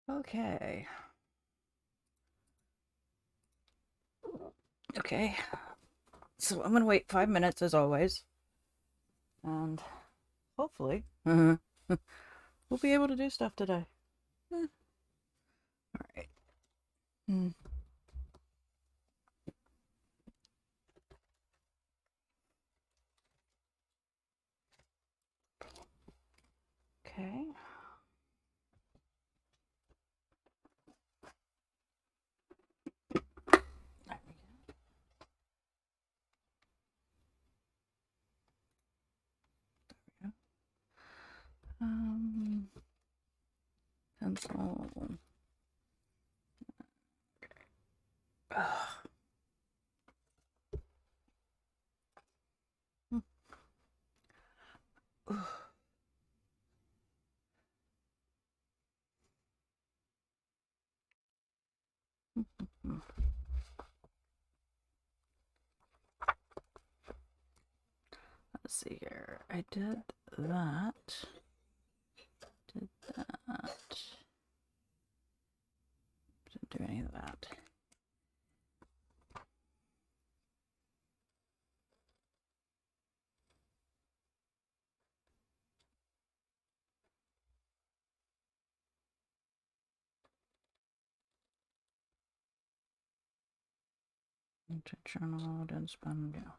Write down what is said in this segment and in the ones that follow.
Okay. Okay. So I'm gonna wait 5 minutes as always, and hopefully we'll be able to do stuff today. All right. Hmm. Okay. There we go. Pencil. Ugh. Let's see here. I did that. Did that. Didn't do any of that. Into journal, didn't spend, yeah.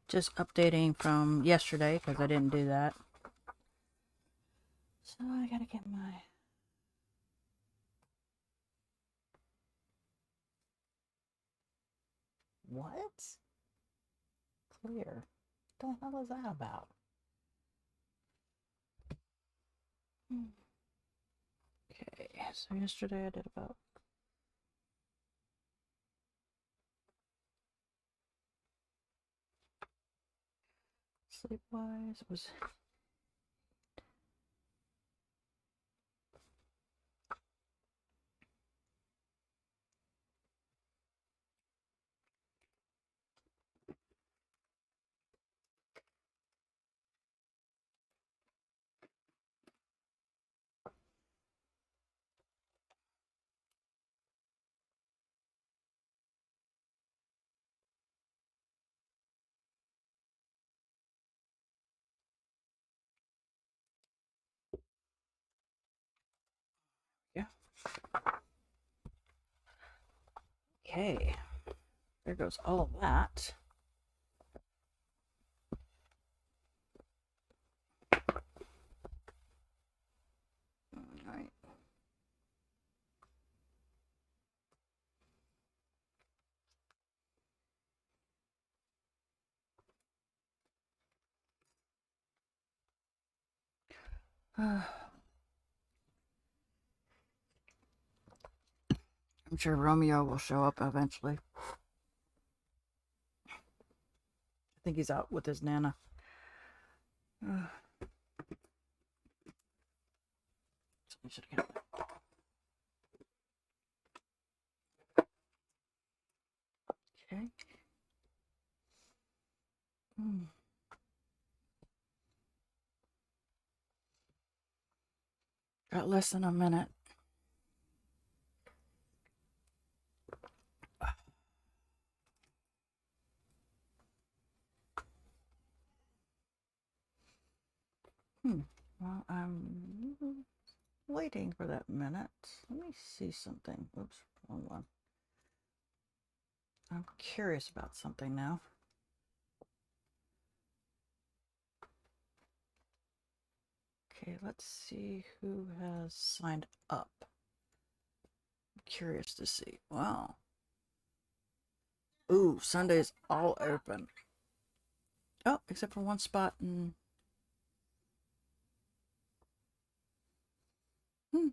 Just updating from yesterday because I didn't do that. So I gotta get my. What? Clear. What the hell is that about? Okay, so yesterday I did about. Sleep wise was. Yeah. Okay. There goes all of that. All right. I'm sure Romeo will show up eventually. I think he's out with his nana. So we should get. Okay. Got less than a minute. Well, I'm waiting for that minute. Let me see something. Oops, wrong one. I'm curious about something now. Okay, let's see who has signed up. I'm curious to see. Wow. Ooh, Sunday's all open. Oh, except for one spot in. Hmm.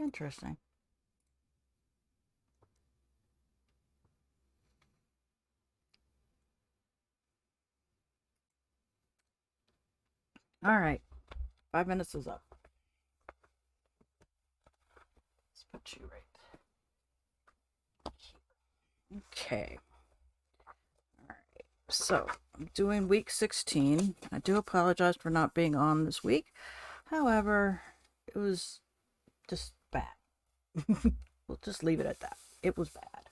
Interesting. All right. 5 minutes is up. Let's put you right. Okay. All right. So I'm doing week 16. I do apologize for not being on this week. However, it was just bad. We'll just leave it at that. It was bad.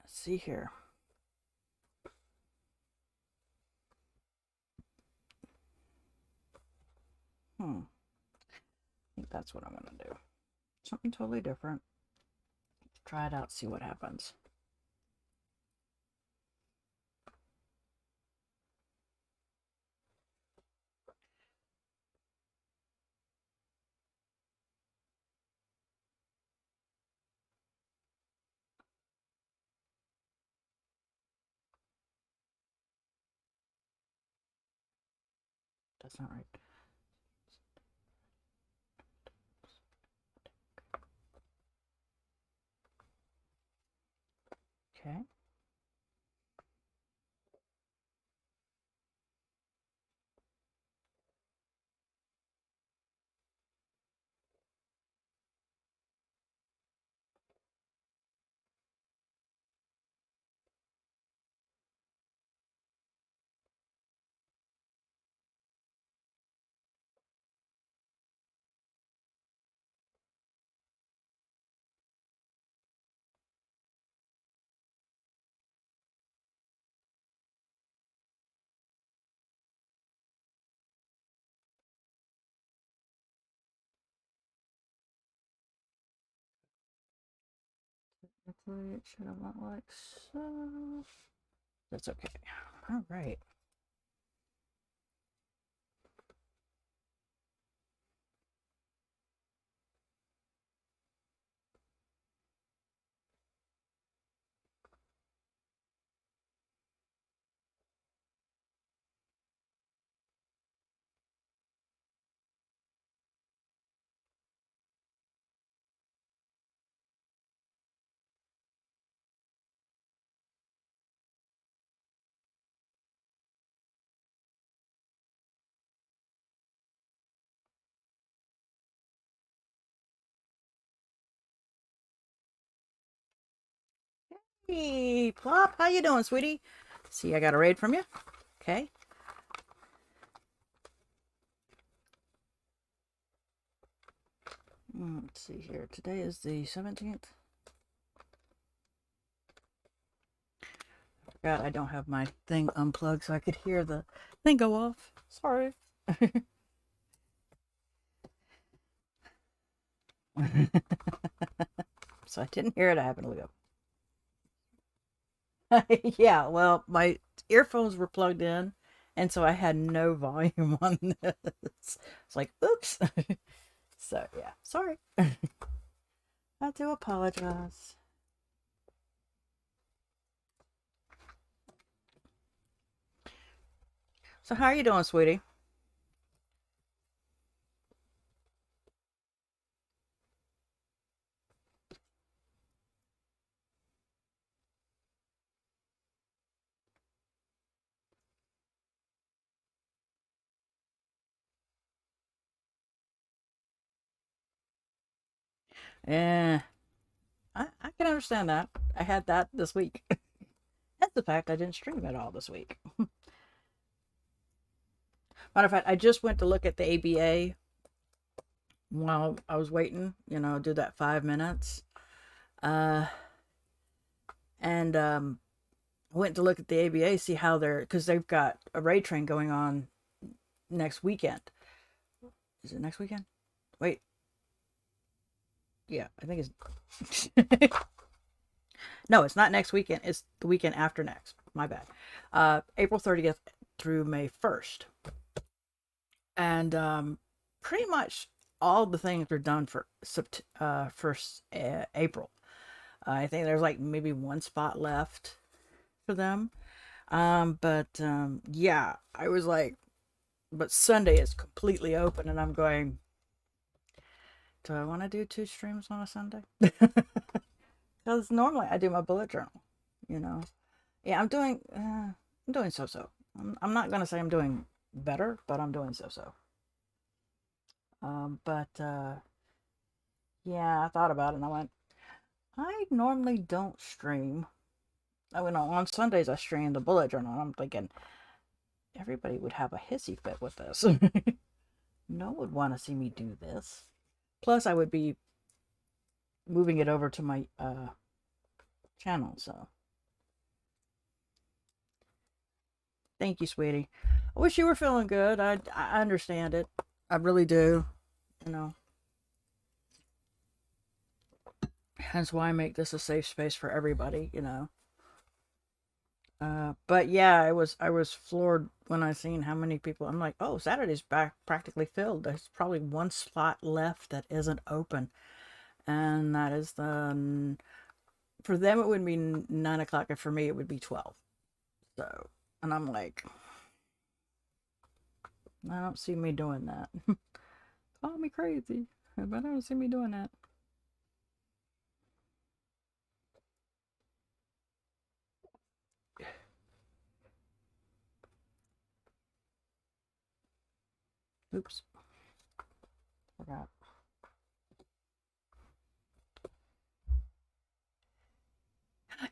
Let's see here. I think that's what I'm going to do. Something totally different. Try it out, see what happens. That's not right. Okay. Hopefully it should have went like so. That's okay. All right. Hey, Plop, how you doing, sweetie? See, I got a raid from you. Okay. Let's see here. Today is the 17th. I forgot I don't have my thing unplugged so I could hear the thing go off. Sorry. So I didn't hear it. I happened to look up. Yeah, well, my earphones were plugged in, and so I had no volume on this. It's like, oops. So, yeah, sorry. I do apologize. So, how are you doing, sweetie? Eh, I can understand that. I had that this week. That's the fact I didn't stream at all this week. Matter of fact, I just went to look at the ABA while I was waiting, do that 5 minutes. Uh, and went to look at the ABA, see how because they've got a raid train going on next weekend. Is it next weekend? Wait. Yeah, I think it's. No, it's not next weekend. It's the weekend after next. My bad. April 30th through May 1st. And pretty much all the things are done for first April. I think there's like maybe one spot left for them. But yeah, I was like, but Sunday is completely open, and I'm going. Do I want to do 2 streams on a Sunday? Because normally I do my bullet journal, you know. Yeah, I'm doing so-so. I'm not gonna say I'm doing better, but I'm doing so-so. But yeah, I thought about it and I went, I normally don't stream. I mean, on Sundays I stream the bullet journal, and I'm thinking everybody would have a hissy fit with this. No one would want to see me do this. Plus, I would be moving it over to my channel. So, thank you, sweetie. I wish you were feeling good. I understand it. I really do. You know, hence why I make this a safe space for everybody. You know. But yeah, I was floored when I seen how many people. I'm like, oh, Saturday's back practically filled. There's probably one slot left that isn't open, and that is for them it would be 9 o'clock, and for me it would be 12. So, and I'm like, I don't see me doing that. Call me crazy, but I don't see me doing that. Oops, forgot.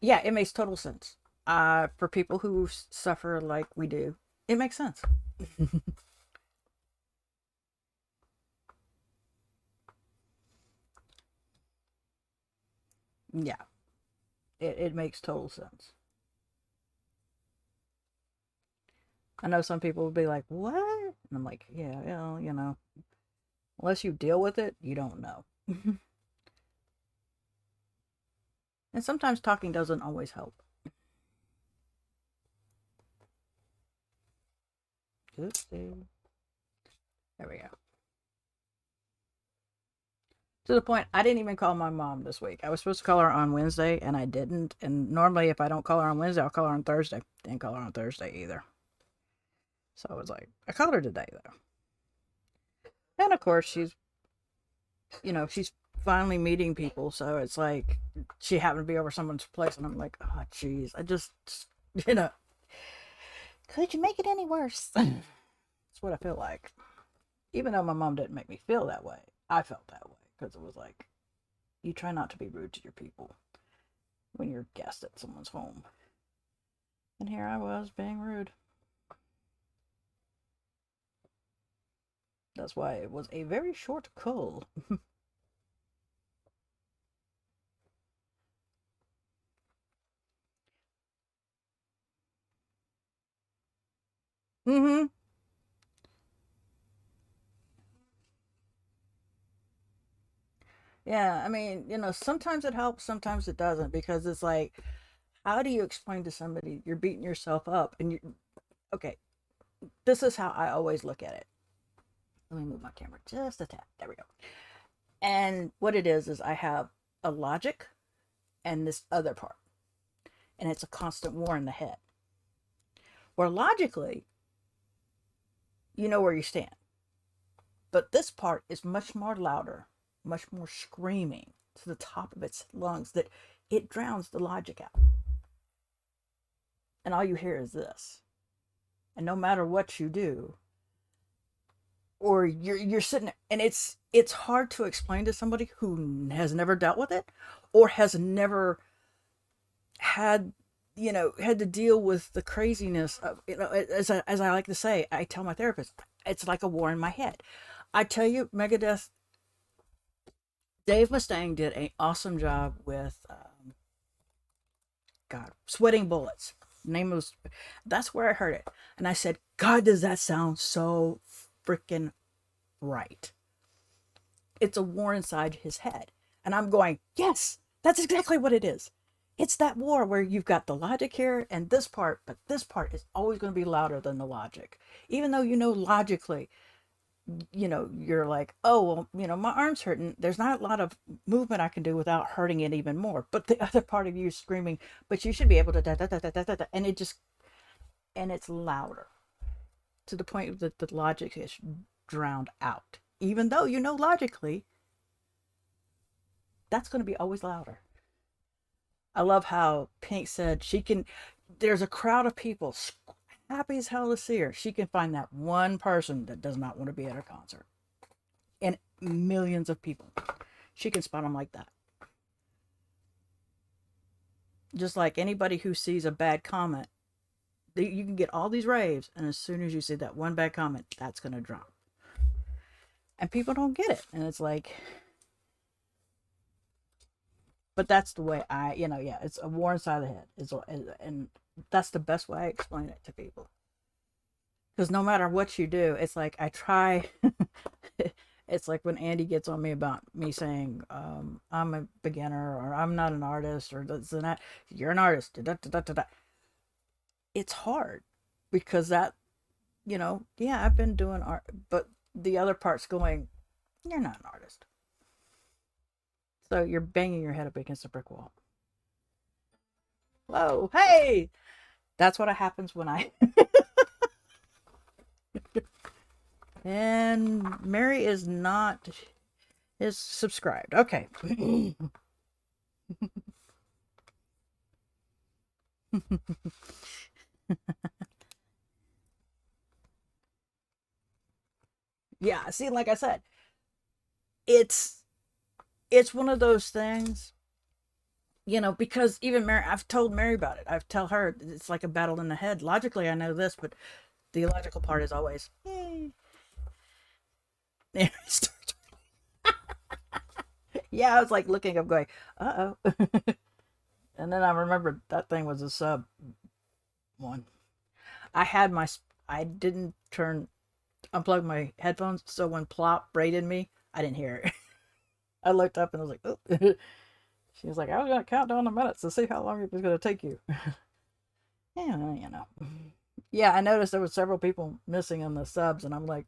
Yeah, it makes total sense. For people who suffer like we do, it makes sense. Yeah, it makes total sense. I know some people would be like, what? And I'm like, yeah, well, unless you deal with it, you don't know. And sometimes talking doesn't always help. Oopsie. There we go. To the point, I didn't even call my mom this week. I was supposed to call her on Wednesday, and I didn't. And normally, if I don't call her on Wednesday, I'll call her on Thursday. Didn't call her on Thursday either. So I was like, I called her today, though. And of course, she's finally meeting people. So it's like she happened to be over someone's place, and I'm like, oh, jeez. I just, you know, could you make it any worse? That's what I feel like. Even though my mom didn't make me feel that way, I felt that way because it was like, you try not to be rude to your people when you're a guest at someone's home. And here I was being rude. That's why it was a very short call. Mm-hmm. Yeah, I mean, sometimes it helps, sometimes it doesn't, because it's like, how do you explain to somebody you're beating yourself up and okay, this is how I always look at it. Let me move my camera just a tad. There we go. And what it is I have a logic and this other part, and it's a constant war in the head. Where logically, you know where you stand. But this part is much more louder, much more screaming to the top of its lungs that it drowns the logic out. And all you hear is this. And no matter what you do, or you're sitting and it's hard to explain to somebody who has never dealt with it or has never had had to deal with the craziness of as I like to say, I tell my therapist, it's like a war in my head. I tell you, Megadeth, Dave Mustaine did an awesome job with God, Sweating Bullets. Name was That's where I heard it, and I said, God, does that sound so freaking right? It's a war inside his head, and I'm going, yes, that's exactly what it is. It's that war where you've got the logic here and this part, but this part is always going to be louder than the logic, even though logically you're like, oh, well, my arm's hurting. There's not a lot of movement I can do without hurting it even more. But the other part of you is screaming, but you should be able to da da da da da da, and it's louder to the point that the logic is drowned out. Even though logically that's going to be always louder. I love how Pink said she can, there's a crowd of people happy as hell to see her. She can find that one person that does not want to be at her concert. And millions of people. She can spot them like that. Just like anybody who sees a bad comment, you can get all these raves, and as soon as you see that one bad comment, that's going to drop. And people don't get it. And it's like, but that's the way yeah, it's a war inside the head. And that's the best way I explain it to people. Because no matter what you do, it's like I try. It's like when Andy gets on me about me saying I'm a beginner or I'm not an artist or this and that. You're an artist. Da, da, da, da, da. It's hard because that, yeah, I've been doing art, but the other part's going, you're not an artist. So you're banging your head up against a brick wall. Whoa, hey! That's what happens when I. And Mary is not. Is subscribed. Okay. Yeah, see, like I said, it's one of those things, because even Mary, I've told Mary about it. I've tell her it's like a battle in the head. Logically, I know this, but the illogical part is always, yay. Yeah, I was like looking up, going, uh oh. And then I remembered that thing was a sub one. I had my, I didn't unplug my headphones, so when Plop braided me, I didn't hear it. I looked up and I was like, oh. She was like, I was going to count down the minutes to see how long it was going to take you. Yeah. Yeah, I noticed there was several people missing in the subs, and I'm like,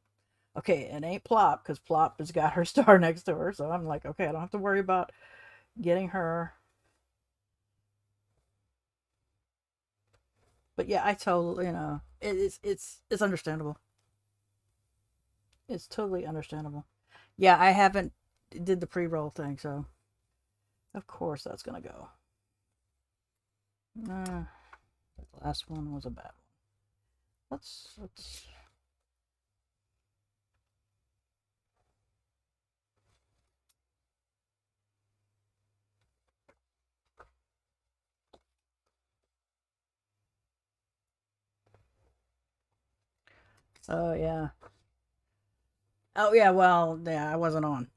okay, it ain't Plop, because Plop has got her star next to her, so I'm like, okay, I don't have to worry about getting her. But yeah, I totally, it's understandable. It's totally understandable. Yeah, I haven't did the pre-roll thing, so of course that's gonna go. The last one was a bad one. Let's. Oh yeah. Oh yeah. Well, yeah, I wasn't on.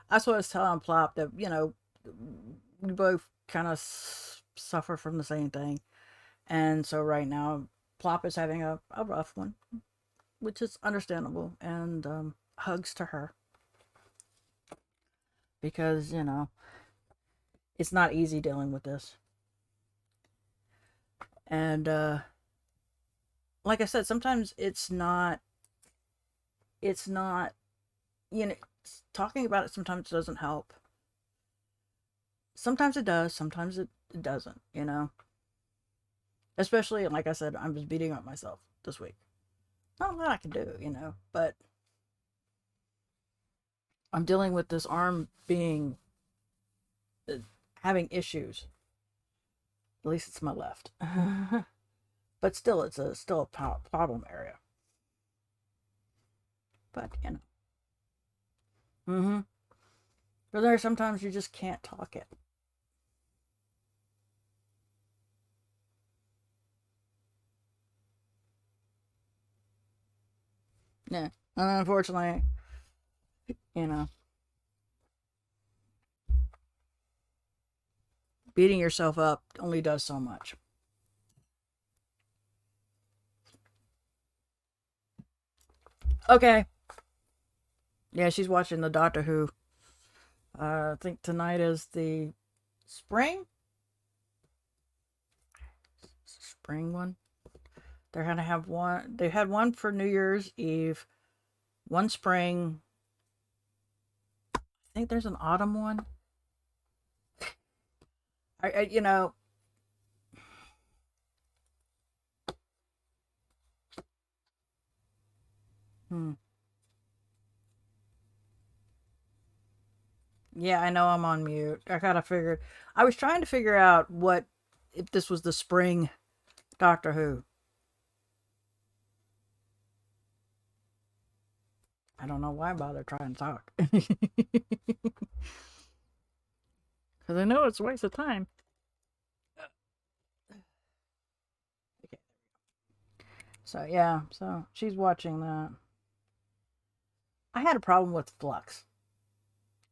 That's what I was telling Plop that we both kind of suffer from the same thing, and so right now Plop is having a rough one, which is understandable, and hugs to her because it's not easy dealing with this, and like I said, sometimes it's not you know talking about it sometimes doesn't help. Sometimes it does, sometimes it doesn't. Especially, like I said, I'm just beating up myself this week. Not a lot I can do, but I'm dealing with this arm being uh, having issues. At least it's my left. But still, it's still a problem area. But. Mm-hmm. But there are sometimes you just can't talk it. Yeah. And unfortunately, you know, beating yourself up only does so much. Okay. Yeah, she's watching the Doctor Who. I think tonight is the spring one. They're gonna have one. They had one for New Year's Eve, one spring. I think there's an autumn one. I you know. Hmm. Yeah, I know I'm on mute. I was trying to figure out what if this was the spring Doctor Who. I don't know why I bother trying to talk. Because I know it's a waste of time. Okay. So, yeah, so she's watching that. I had a problem with Flux.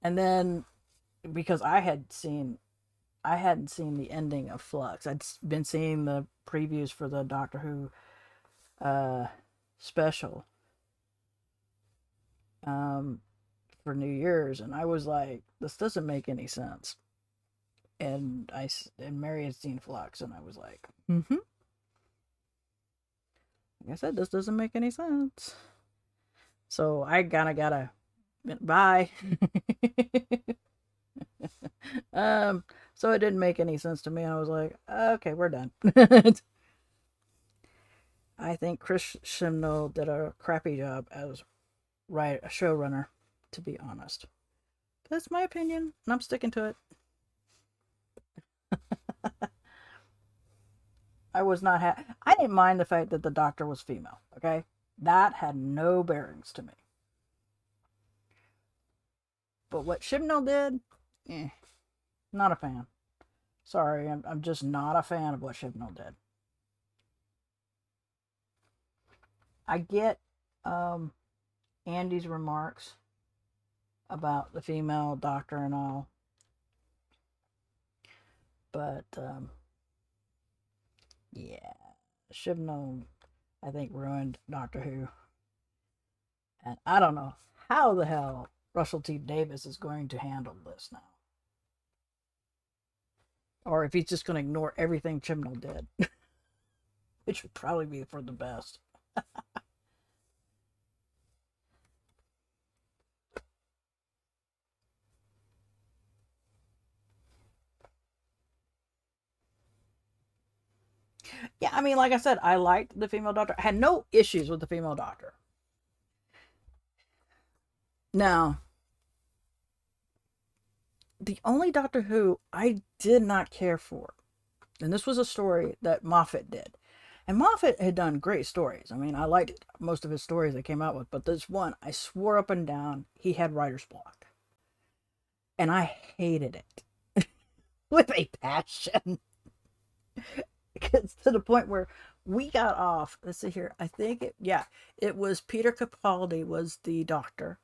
And then because I hadn't seen the ending of Flux. I'd been seeing the previews for the Doctor Who uh, special um, for New Year's, and I was like, "This doesn't make any sense." And Mary had seen Flux, and I was like, "Mm-hmm." Like I said, this doesn't make any sense. So I kind of gotta bye. um, so it didn't make any sense to me. I was like, "Okay, we're done." I think Chris Chibnall did a crappy job as a showrunner, to be honest. That's my opinion, and I'm sticking to it. I didn't mind the fact that the doctor was female. Okay, that had no bearings to me. But what Chibnall did, eh, not a fan. Sorry, I'm just not a fan of what Chibnall did. I get um, Andy's remarks about the female doctor and all, but yeah, Chibnall, I think, ruined Doctor Who. And I don't know how the hell Russell T Davies is going to handle this now. Or if he's just going to ignore everything Chibnall did, which would probably be for the best. Yeah, I mean, like I said, I liked the female doctor. I had no issues with the female doctor. Now, the only Doctor Who I did not care for, and this was a story that Moffat did. And Moffat had done great stories. I mean, I liked most of his stories that came out with, but this one, I swore up and down he had writer's block. And I hated it with a passion. It's to the point where we got off. Let's see here. I think it was Peter Capaldi was the doctor,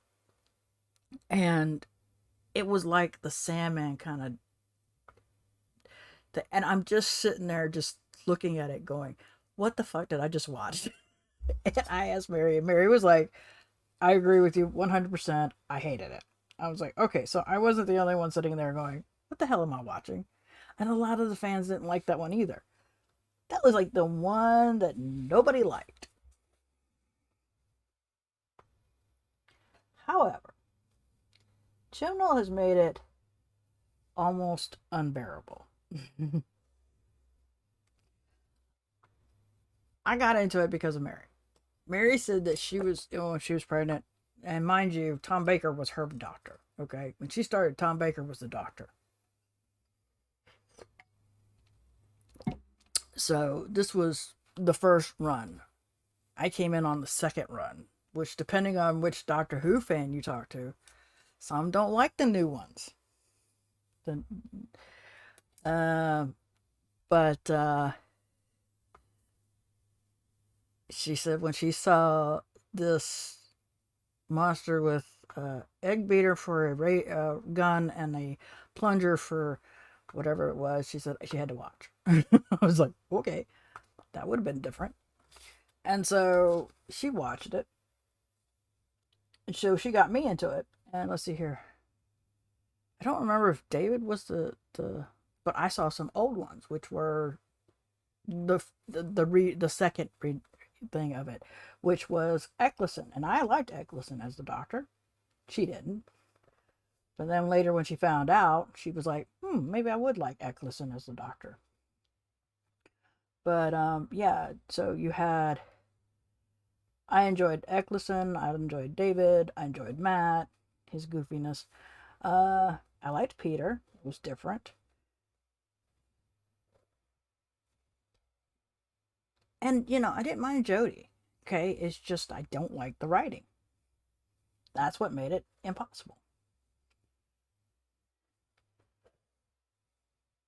and it was like the Sandman kind of. And I'm just sitting there, just looking at it, going, "What the fuck did I just watch?" And I asked Mary, and Mary was like, "I agree with you 100%. I hated it." I was like, "Okay, so I wasn't the only one sitting there going, what the hell am I watching?" And a lot of the fans didn't like that one either. That was like the one that nobody liked. However, Chibnall has made it almost unbearable. I got into it because of Mary. Mary said that she was pregnant, and mind you, Tom Baker was her doctor. Okay, when she started, Tom Baker was the doctor. So this was the first run. I came in on the second run, which, depending on which Doctor Who fan you talk to, some don't like the new ones. The, uh, but she said when she saw this monster with egg beater for a gun and a plunger for whatever it was, she said she had to watch. I was like, okay, that would have been different. And so she watched it. And so she got me into it. And let's see here. I don't remember if David was the but I saw some old ones, which were the second thing of it, which was Eccleston, and I liked Eccleston as the doctor. She didn't, but then later when she found out, she was like, maybe I would like Eccleston as the doctor. But yeah, so you had. I enjoyed Eccleston. I enjoyed David. I enjoyed Matt, his goofiness. I liked Peter. It was different. And, I didn't mind Jodie. Okay, it's just I don't like the writing. That's what made it impossible.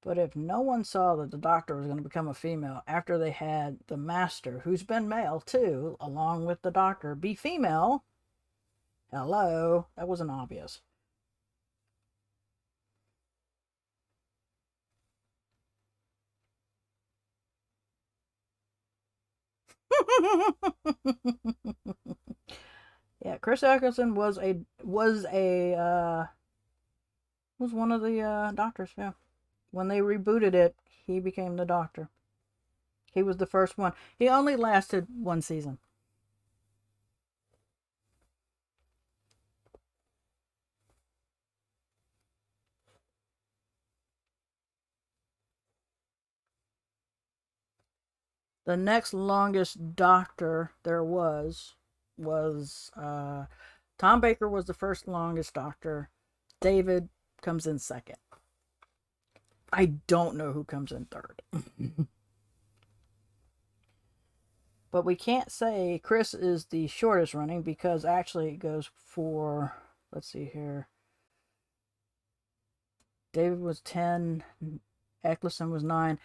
But if no one saw that the Doctor was going to become a female after they had the Master, who's been male too, along with the Doctor, be female, hello, that wasn't obvious. Yeah, Chris Eccleston was one of the doctors. Yeah, when they rebooted it, he became the Doctor. He was the first one. He only lasted one season. The next longest Doctor there was Tom Baker was the first longest Doctor. David comes in second. I don't know who comes in third. But we can't say Chris is the shortest running because actually it goes for, let's see here. David was 10, Eccleston was 9.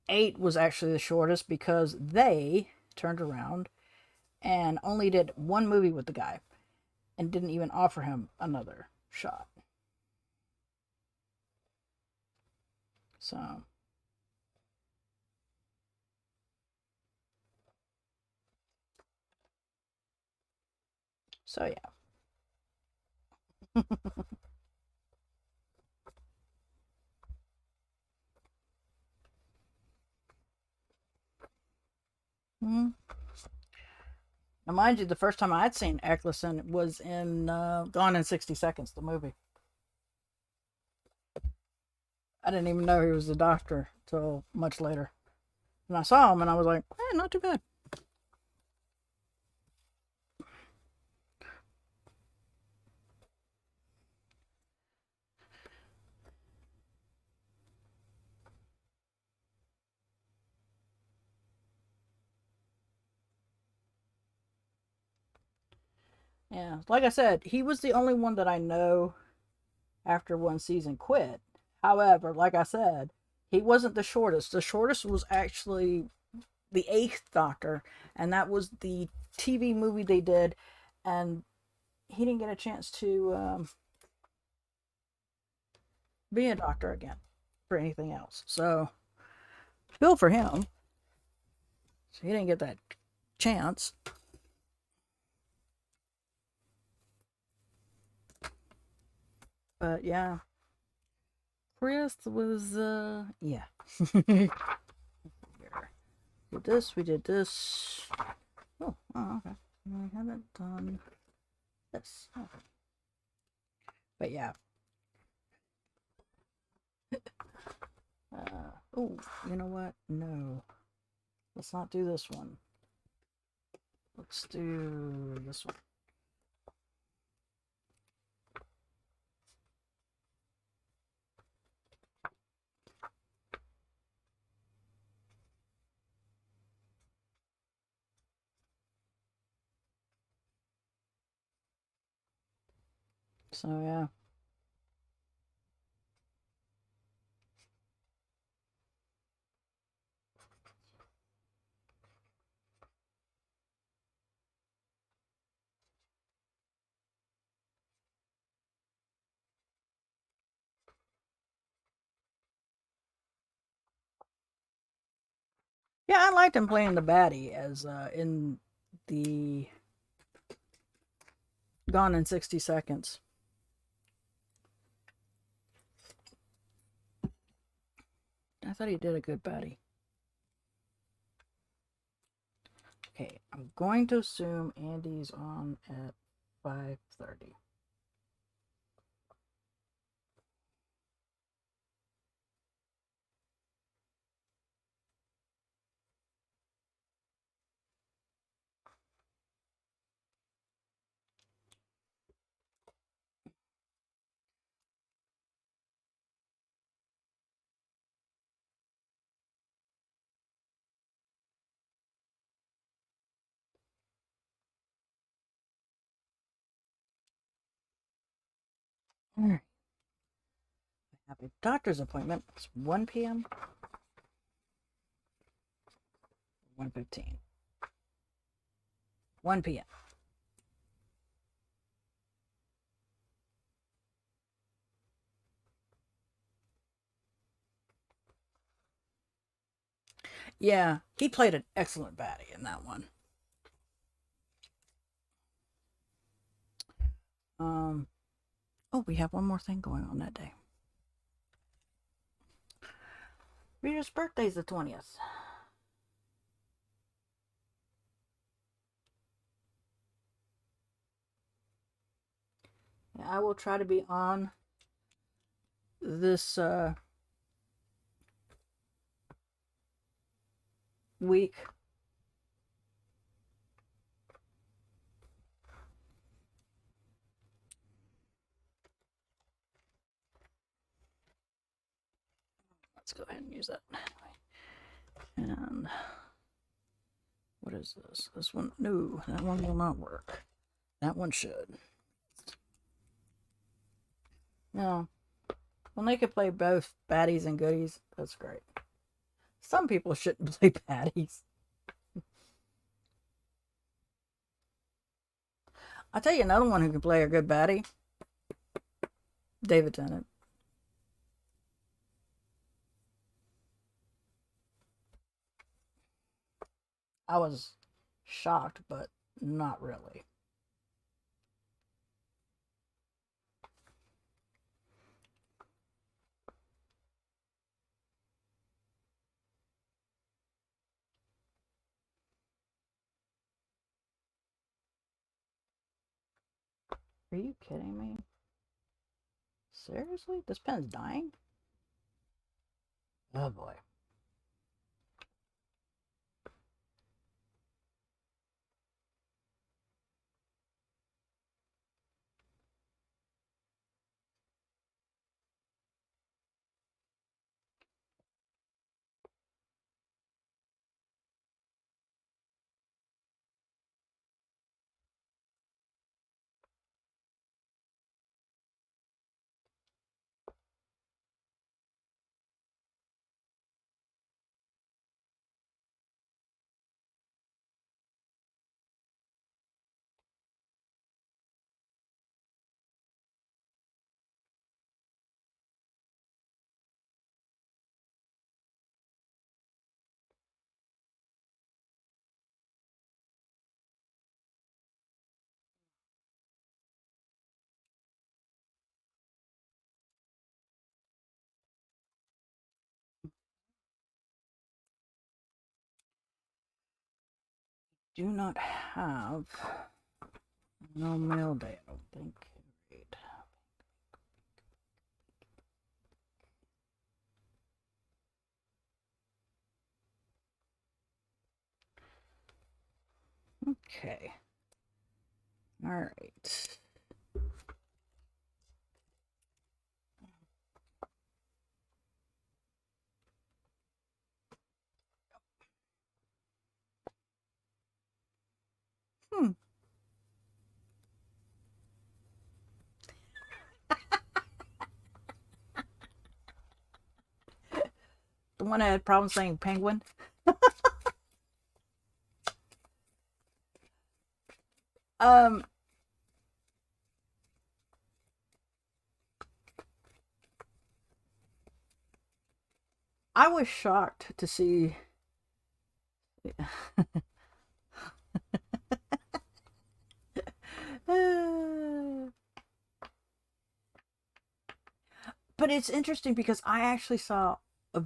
8 was actually the shortest because they turned around and only did one movie with the guy and didn't even offer him another shot. So, yeah. Mm-hmm. Now, mind you, the first time I'd seen Eccleston was in Gone in 60 Seconds, the movie. I didn't even know he was the Doctor till much later. And I saw him and I was like, not too bad. Yeah, like I said, he was the only one that I know after one season quit. However, like I said, he wasn't the shortest. The shortest was actually the Eighth Doctor, and that was the TV movie they did, and he didn't get a chance to be a doctor again for anything else. So, feel for him. So he didn't get that chance. But yeah, Chris was yeah. We did this. We did this. Oh, okay. I haven't done this. Okay. But yeah. Oh, you know what? No. Let's not do this one. Let's do this one. So yeah. Yeah, I liked him playing the baddie as in the Gone in 60 Seconds. I thought he did a good baddie. Okay, I'm going to assume Andy's on at 5:30. I have a doctor's appointment. It's 1 p.m. 1:15. 1 p.m. Yeah, he played an excellent baddie in that one. Oh, we have one more thing going on that day. Rita's birthday's the 20th. I will try to be on this week. Let's go ahead and use that. And what is this? This one? No, that one will not work. That one should. No. When they could play both baddies and goodies, that's great. Some people shouldn't play baddies. I'll tell you another one who can play a good baddie. David Tennant. I was shocked, but not really. Are you kidding me? Seriously? This pen's dying? Oh boy. Do not have no mail day, I don't think. Read. Okay. All right. Hmm. The one that had problems saying penguin. um, I was shocked to see. But it's interesting because I actually saw a,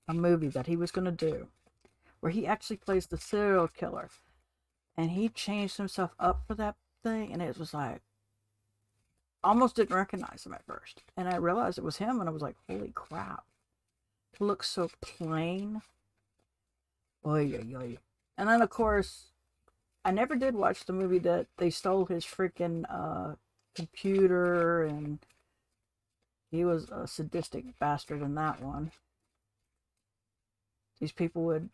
a movie that he was going to do where he actually plays the serial killer, and he changed himself up for that thing, and it was like almost didn't recognize him at first, and I realized it was him, and I was like, holy crap, it looks so plain. Oy, oy, oy. And then of course I never did watch the movie that they stole his freaking computer, and he was a sadistic bastard in that one. These people would,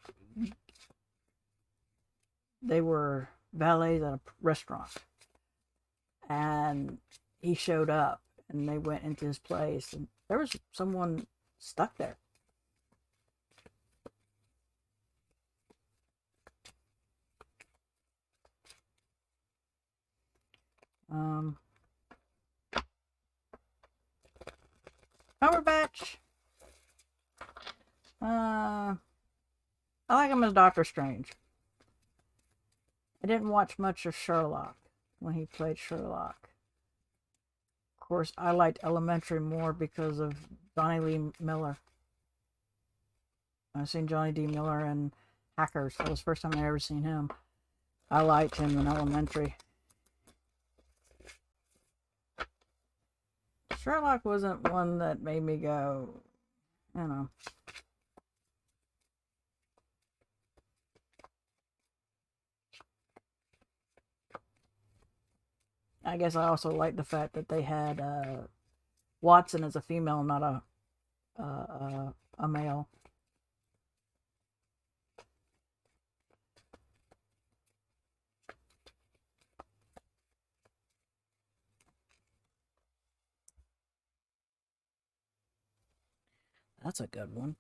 they were valets at a restaurant, and he showed up and they went into his place and there was someone stuck there. Cumberbatch. I like him as Doctor Strange. I didn't watch much of Sherlock when he played Sherlock. Of course, I liked Elementary more because of Johnny Lee Miller. I've seen Johnny D. Miller in Hackers. That was the first time I ever seen him. I liked him in Elementary. Sherlock wasn't one that made me go, you know. I guess I also like the fact that they had Watson as a female, not a male. That's a good one.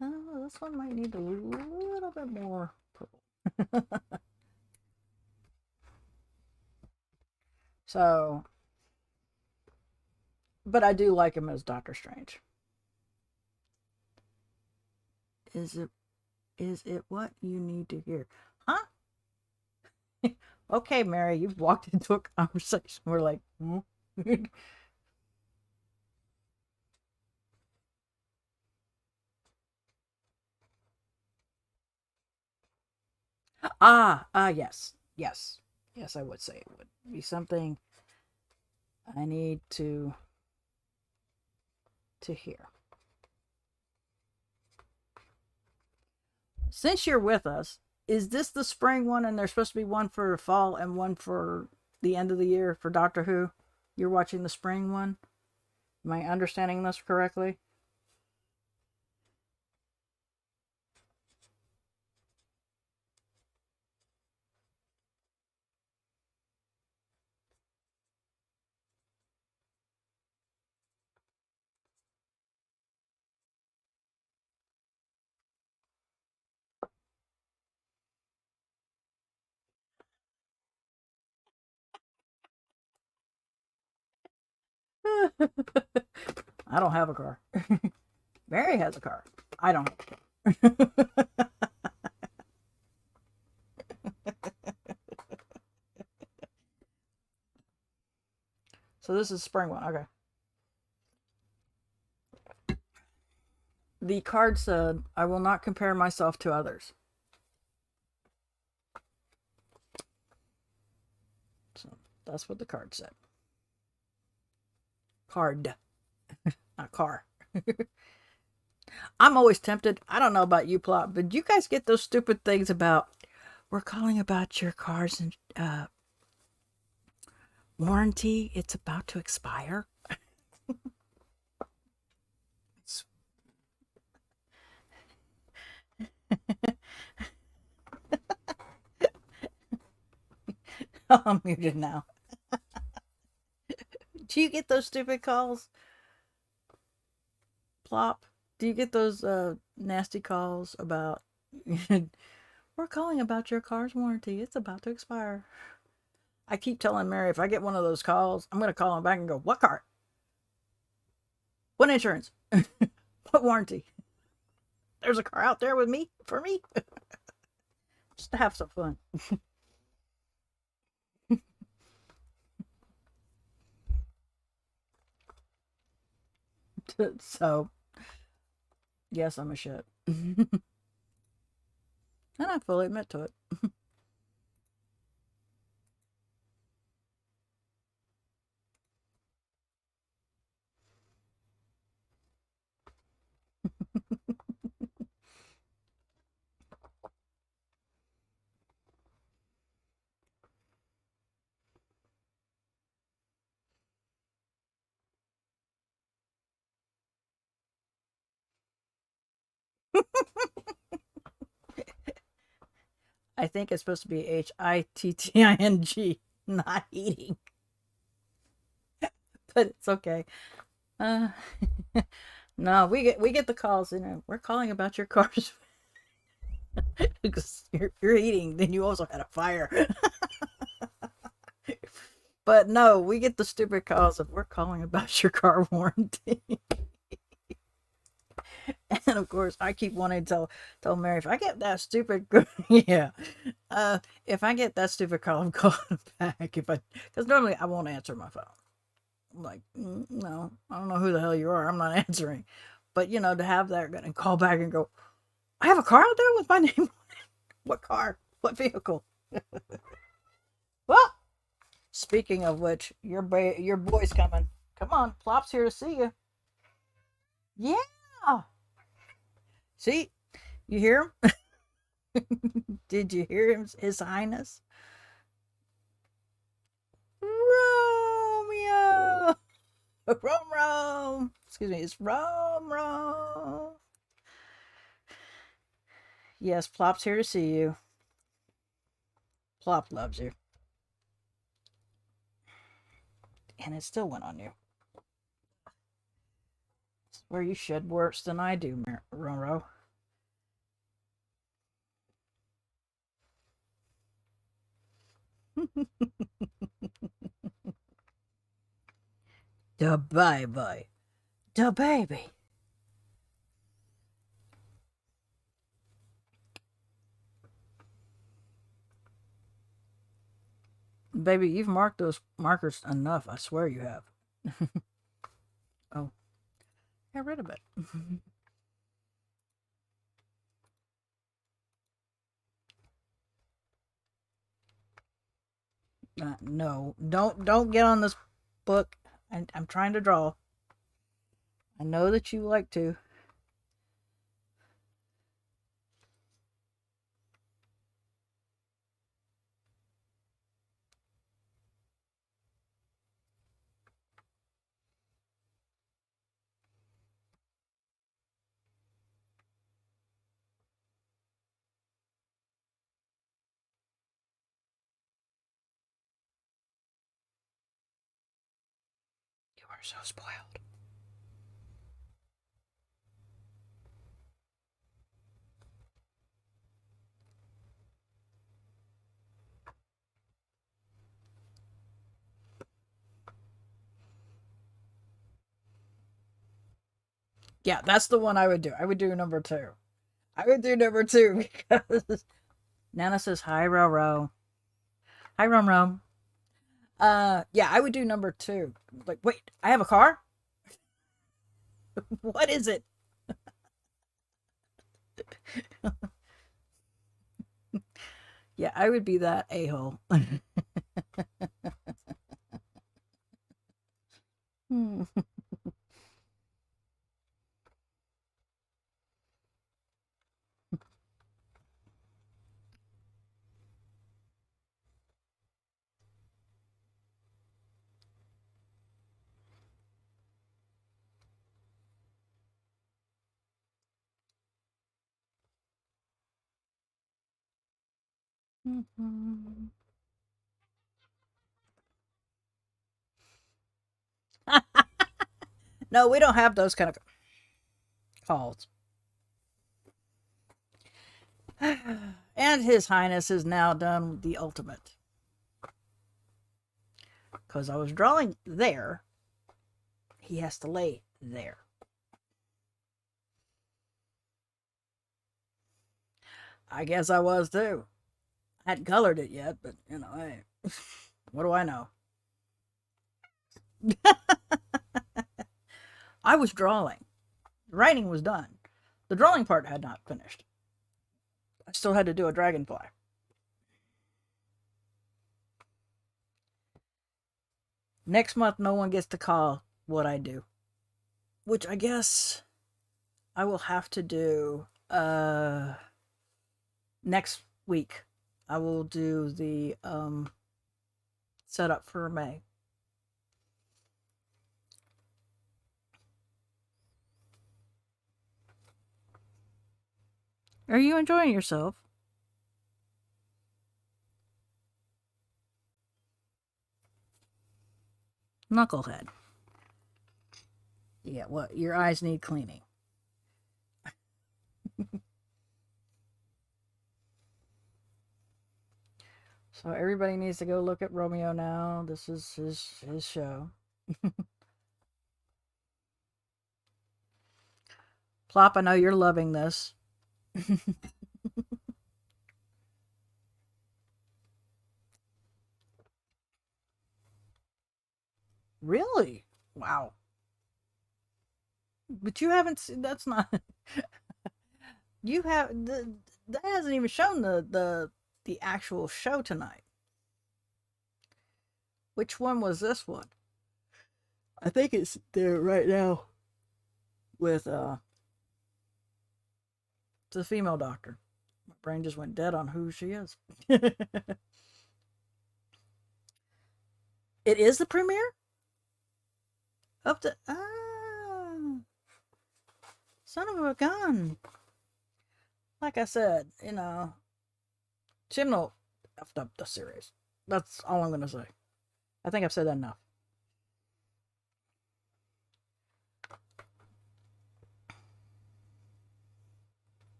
Oh, this one might need a little bit more purple. So, but I do like him as Doctor Strange. Is it what you need to hear? Huh? Okay, Mary, you've walked into a conversation. We're like, hmm? Yes. Yes. Yes, I would say it would be something I need to hear. Since you're with us, is this the spring one and there's supposed to be one for fall and one for the end of the year for Doctor Who? You're watching the spring one? Am I understanding this correctly? I don't have a car. Mary has a car. I don't have a car. So this is spring one. Okay. The card said, I will not compare myself to others. So that's what the card said. Card, not car. I'm always tempted. I don't know about you, Plot, but you guys get those stupid things about, we're calling about your car's warranty. It's about to expire. I'm muted now. Do you get those stupid calls? Plop. Do you get those nasty calls about, we're calling about your car's warranty. It's about to expire. I keep telling Mary if I get one of those calls, I'm going to call him back and go, what car? What insurance? What warranty? There's a car out there with me for me. Just to have some fun. So, yes, I'm a shit. And I fully admit to it. I think it's supposed to be HITTING, not eating, but it's okay. Uh, no, we get the calls, and we're calling about your cars because you're eating. Then you also had a fire. But no, we get the stupid calls of we're calling about your car warranty. And of course, I keep wanting to tell Mary if I get that stupid, yeah, if I get that stupid call, I'm calling back. If I, because normally I won't answer my phone. I'm like, no, I don't know who the hell you are. I'm not answering. But to have that and call back and go, I have a car out there with my name on it. What car? What vehicle? Well, speaking of which, your boy's coming. Come on, Plop's here to see you. Yeah. See, you hear him? Did you hear him, His Highness? Romeo! Rome! Excuse me, it's Rome! Yes, Plop's here to see you. Plop loves you. And it still went on you. It's where you shed worse than I do, Roro. The baby. The baby. Baby, you've marked those markers enough. I swear you have. Oh, got rid of it. No, don't get on this book. I'm trying to draw. I know that you like to. You are so spoiled. Yeah, that's the one I would do. I would do number two. I would do number two because Nana says hi, Roro. Hi, Rum Rum. Yeah, I would do number two. Like, wait, I have a car. What is it? Yeah, I would be that a hole. No, we don't have those kind of calls. And His Highness is now done the ultimate. Because I was drawing there, he has to lay there. I guess I was too. I hadn't colored it yet, but hey, what do I know? I was drawing. The writing was done. The drawing part had not finished. I still had to do a dragonfly. Next month, no one gets to call what I do. Which I guess I will have to do next week. I will do the setup for May. Are you enjoying yourself? Knucklehead. Yeah, what? Your eyes need cleaning. So everybody needs to go look at Romeo now. This is his show. Plop, I know you're loving this. Really? Wow. But you haven't seen, that's not you have that hasn't even shown the actual show tonight. Which one was this one? I think it's there right now with the female doctor. My brain just went dead on who she is. It is the premiere? Up to son of a gun. Like I said, Chimnall effed up the series. That's all I'm gonna say. I think I've said that enough.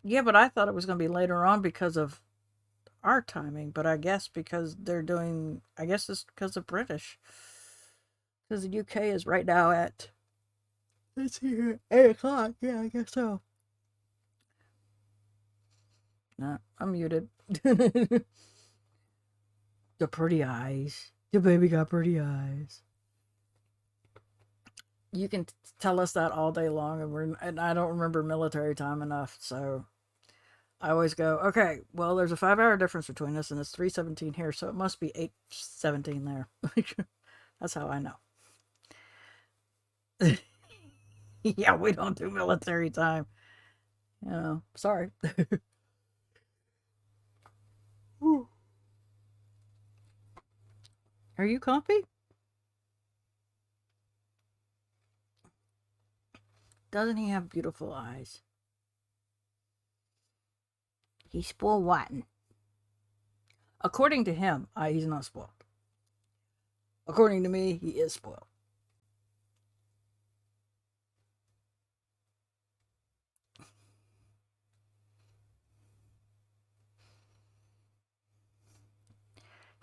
Yeah, but I thought it was gonna be later on because of our timing, but I guess because they're doing, I guess it's because of British. Because the UK is right now at, let's see here, 8 o'clock. Yeah, I guess so. Nah, I'm muted. The pretty eyes. The baby got pretty eyes. You can tell us that all day long, and I don't remember military time enough, so I always go, okay, well, there's a 5-hour difference between us, and it's 3:17 here, so it must be 8:17 there. That's how I know. Yeah, we don't do military time. Sorry. Are you comfy? Doesn't he have beautiful eyes? He's spoiled rotten. According to him, he's not spoiled. According to me, he is spoiled.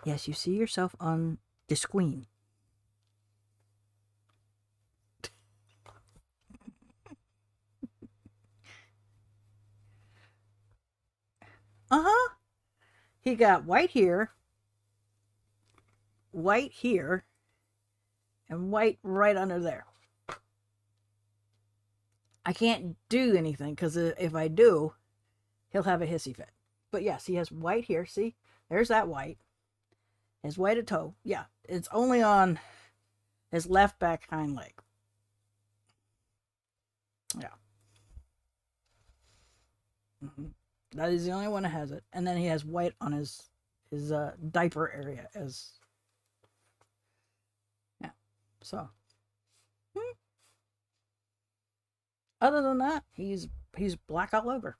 Yes, you see yourself on the screen. Uh-huh. He got white here, and white right under there. I can't do anything because if I do, he'll have a hissy fit. But yes, he has white here. See, there's that white. His white at toe. Yeah, it's only on his left back hind leg. Yeah. Mm-hmm. That is the only one that has it. And then he has white on his diaper area as. Yeah. So. Other than that, he's black all over.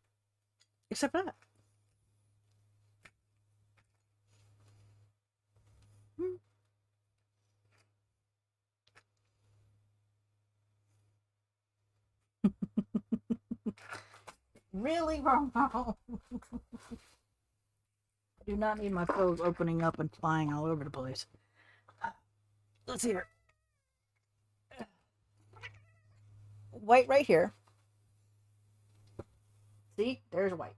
Except that. Really wrong. Do not need my clothes opening up and flying all over the place. Let's see here. White right here. See, there's white.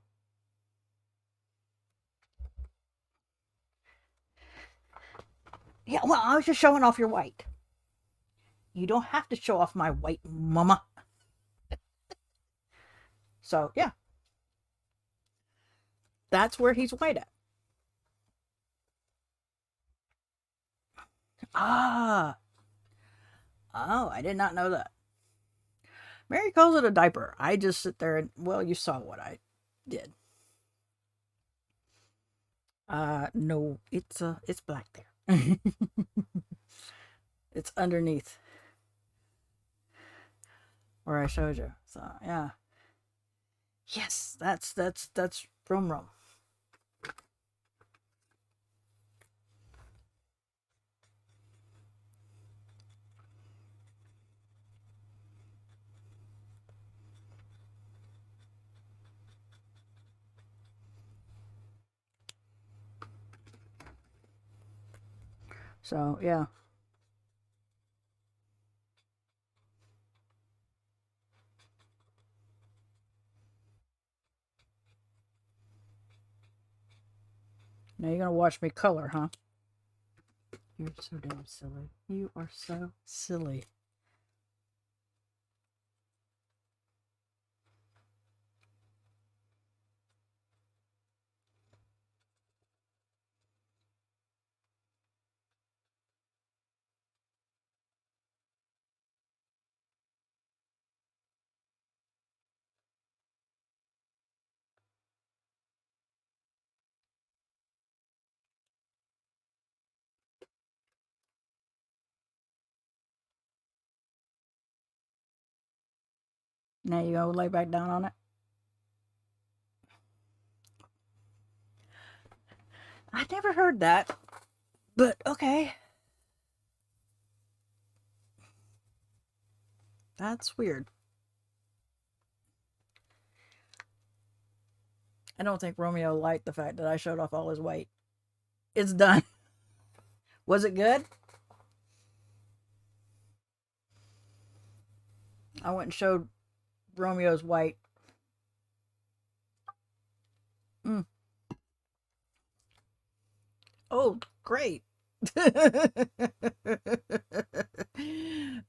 Yeah, well, I was just showing off your white. You don't have to show off my white, mama. So, yeah. That's where he's white at. Ah. Oh, I did not know that. Mary calls it a diaper. I just sit there and, well, you saw what I did. No, it's black there. It's underneath where I showed you. So, yeah. Yes, that's Rum Rum. So, yeah. Now you're going to watch me color, huh? You're so damn silly. You are so silly. Now you go lay back down on it. I never heard that, but okay. That's weird. I don't think Romeo liked the fact that I showed off all his weight. It's done. Was it good? I went and showed Romeo's weight. Mm. Oh, great.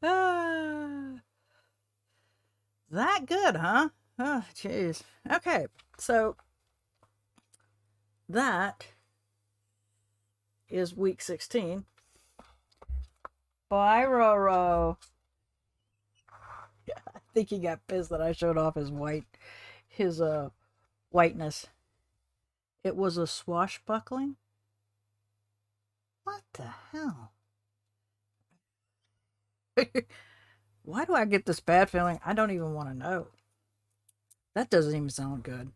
Ah, that good, huh? Oh, jeez. Okay, so that is week 16. Bye, Roro. I think he got pissed that I showed off his whiteness. It was a swashbuckling. What the hell? Why do I get this bad feeling? I don't even want to know. That doesn't even sound good.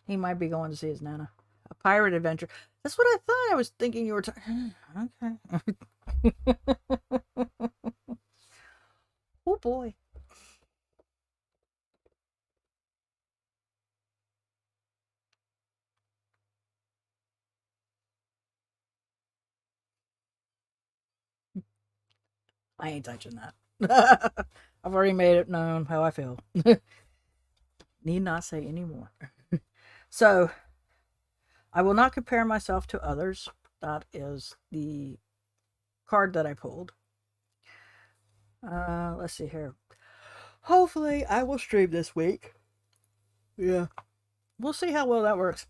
He might be going to see his Nana. A pirate adventure. That's what I thought. I was thinking you were talking. Okay. Oh boy. I ain't touching that. I've already made it known how I feel. Need not say any more. So, I will not compare myself to others. That is the card that I pulled. Let's see here. Hopefully, I will stream this week. Yeah. We'll see how well that works.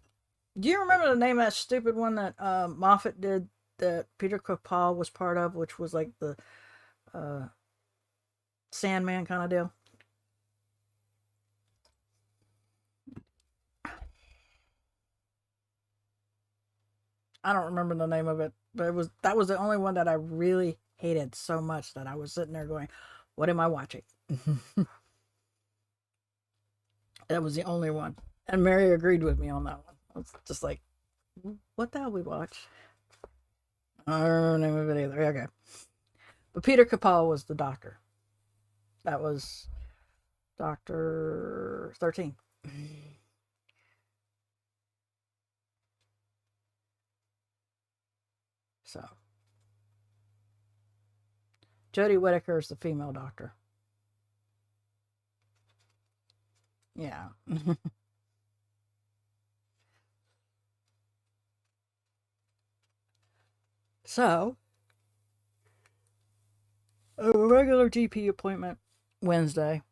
Do you remember the name of that stupid one that Moffat did that Peter Capal was part of, which was like the uh, Sandman kind of deal? I don't remember the name of it, but that was the only one that I really hated so much that I was sitting there going, "What am I watching?" That was the only one, and Mary agreed with me on that one. I was just like, "What the hell we watch?" I don't remember the name of it either. Okay, but Peter Capaldi was the doctor. That was Doctor 13. So Jodie Whittaker is the female doctor. Yeah. So a regular GP appointment Wednesday,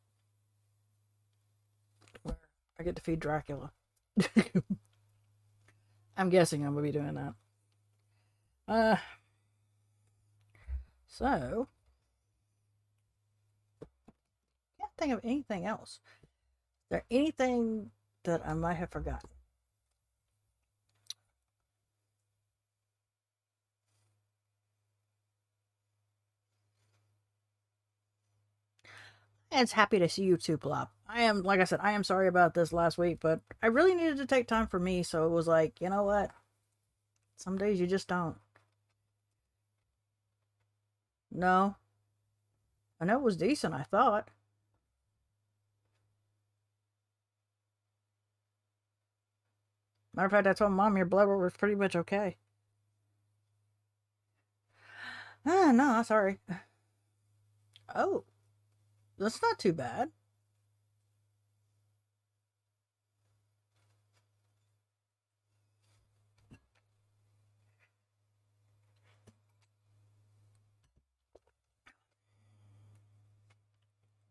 where I get to feed Dracula. I'm guessing I'm gonna be doing that. Uh, so can't think of anything else. Is there anything that I might have forgotten? And it's happy to see you too, Plop. I am, like I said, I am sorry about this last week, but I really needed to take time for me, so it was like, you know what? Some days you just don't. No, I know it was decent, I thought. Matter of fact, I told Mom your blood work was pretty much okay. Ah, no, sorry. Oh, that's not too bad.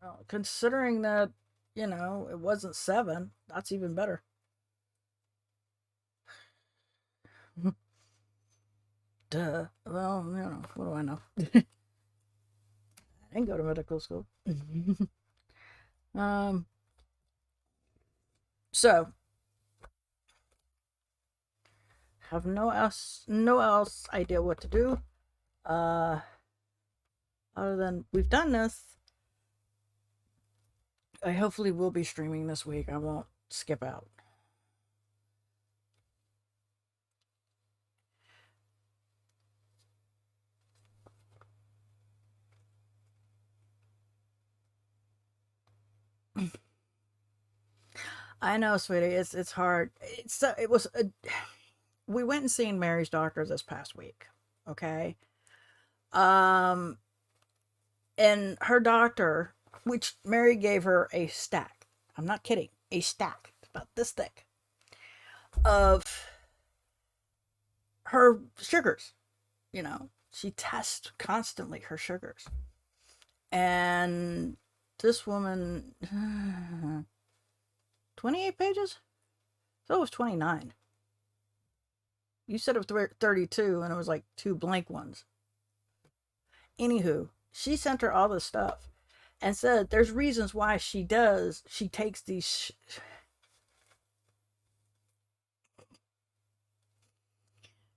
Well, considering that, it wasn't 7, that's even better. Duh. Well, what do I know? I didn't go to medical school. um, so have no else idea what to do. Uh, other than we've done this. I hopefully will be streaming this week. I won't skip out. I know, sweetie. It's hard. It was. We went and seen Mary's doctor this past week. Okay. Um, and her doctor, which Mary gave her a stack. I'm not kidding. A stack about this thick of her sugars. She tests constantly her sugars, and this woman, 28 pages. So it was 29. You said it was 32, and it was like 2 blank ones. Anywho, she sent her all this stuff and said there's reasons why she takes these.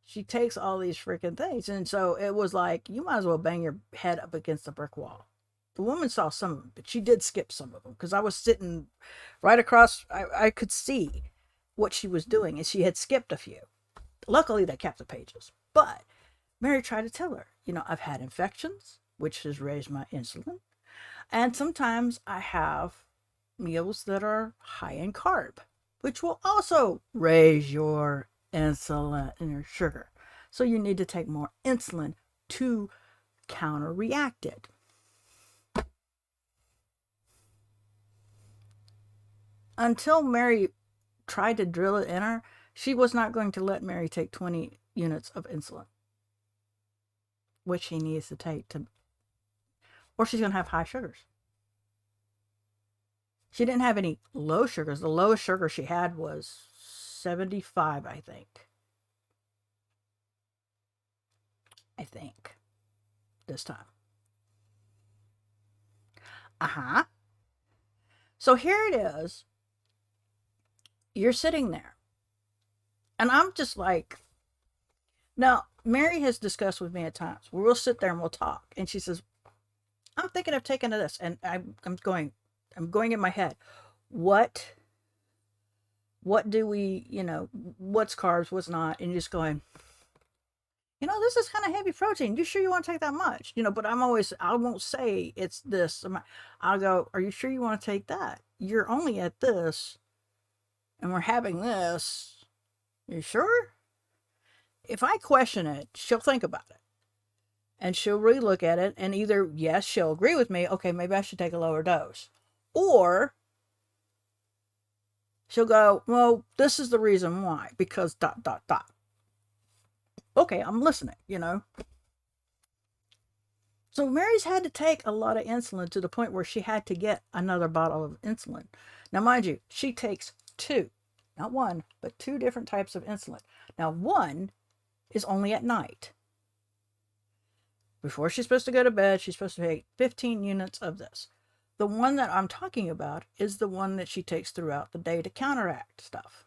She takes all these freaking things. And so it was like, you might as well bang your head up against a brick wall. The woman saw some of them, but she did skip some of them because I was sitting right across. I could see what she was doing, and she had skipped a few. Luckily, they kept the pages. But Mary tried to tell her, I've had infections, which has raised my insulin. And sometimes I have meals that are high in carb, which will also raise your insulin and your sugar. So you need to take more insulin to counteract it. Until Mary tried to drill it in her, she was not going to let Mary take 20 units of insulin, which she needs to take or she's going to have high sugars. She didn't have any low sugars. The lowest sugar she had was 75, I think. This time. Uh-huh. So here it is. You're sitting there. And I'm just like, now, Mary has discussed with me at times where we'll sit there and we'll talk. And she says, I'm thinking of taking this. And I'm going in my head. What do we, what's carbs, what's not? And you're just going, this is kind of heavy protein. You sure you want to take that much? But I won't say it's this. I'll go, are you sure you want to take that? You're only at this and we're having this. You sure? If I question it, she'll think about it. And she'll relook at it and either, yes, she'll agree with me. Okay, maybe I should take a lower dose. Or she'll go, well, this is the reason why. Because ... Okay, I'm listening, So Mary's had to take a lot of insulin to the point where she had to get another bottle of insulin. Now, mind you, she takes 2, not 1, but 2 different types of insulin. Now, 1 is only at night. Before she's supposed to go to bed, she's supposed to take 15 units of this. The one that I'm talking about is the one that she takes throughout the day to counteract stuff.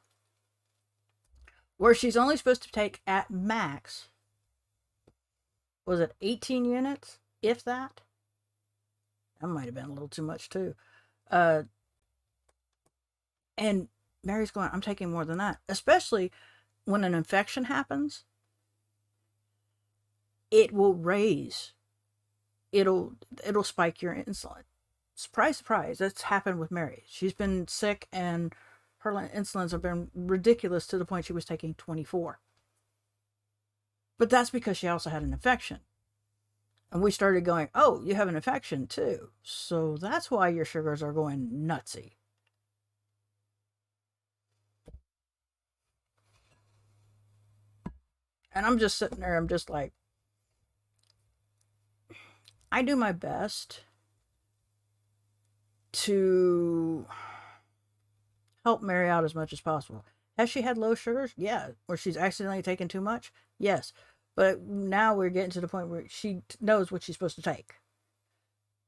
Where she's only supposed to take at max, was it 18 units, if that? That might have been a little too much too. And Mary's going, I'm taking more than that. Especially when an infection happens, it will raise. It'll spike your insulin. Surprise, surprise. That's happened with Mary. She's been sick and her insulins have been ridiculous to the point she was taking 24. But that's because she also had an infection. And we started going, oh, you have an infection too. So that's why your sugars are going nutsy. And I'm just sitting there, I'm just like, I do my best to help Mary out as much as possible. Has she had low sugars? Yeah. Or she's accidentally taken too much? Yes. But now we're getting to the point where she knows what she's supposed to take.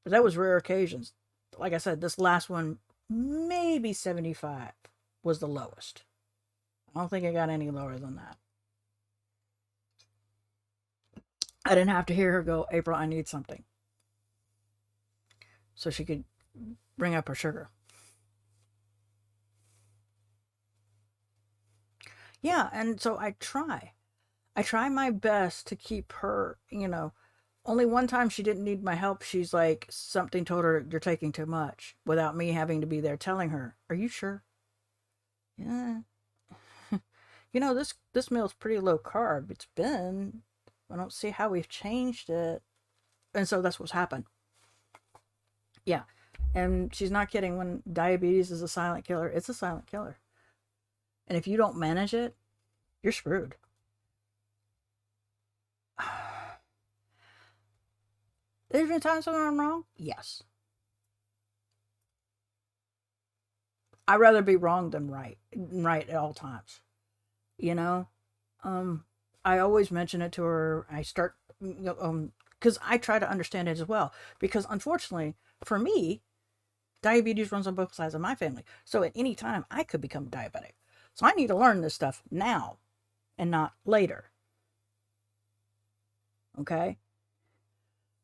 But that was rare occasions. Like I said, this last one, maybe 75 was the lowest. I don't think it got any lower than that. I didn't have to hear her go, April, I need something. So she could bring up her sugar. Yeah, and so I try. I try my best to keep her, only one time she didn't need my help. She's like, something told her, you're taking too much, without me having to be there telling her, are you sure? Yeah. This meal's pretty low carb. It's been. I don't see how we've changed it. And so that's what's happened. Yeah. And she's not kidding. When diabetes is a silent killer, it's a silent killer. And if you don't manage it, you're screwed. There's been times when I'm wrong. Yes. I'd rather be wrong than right at all times. You know, I always mention it to her. I start, because I try to understand it as well. Because unfortunately, for me, diabetes runs on both sides of my family. So at any time, I could become diabetic. So I need to learn this stuff now and not later. Okay?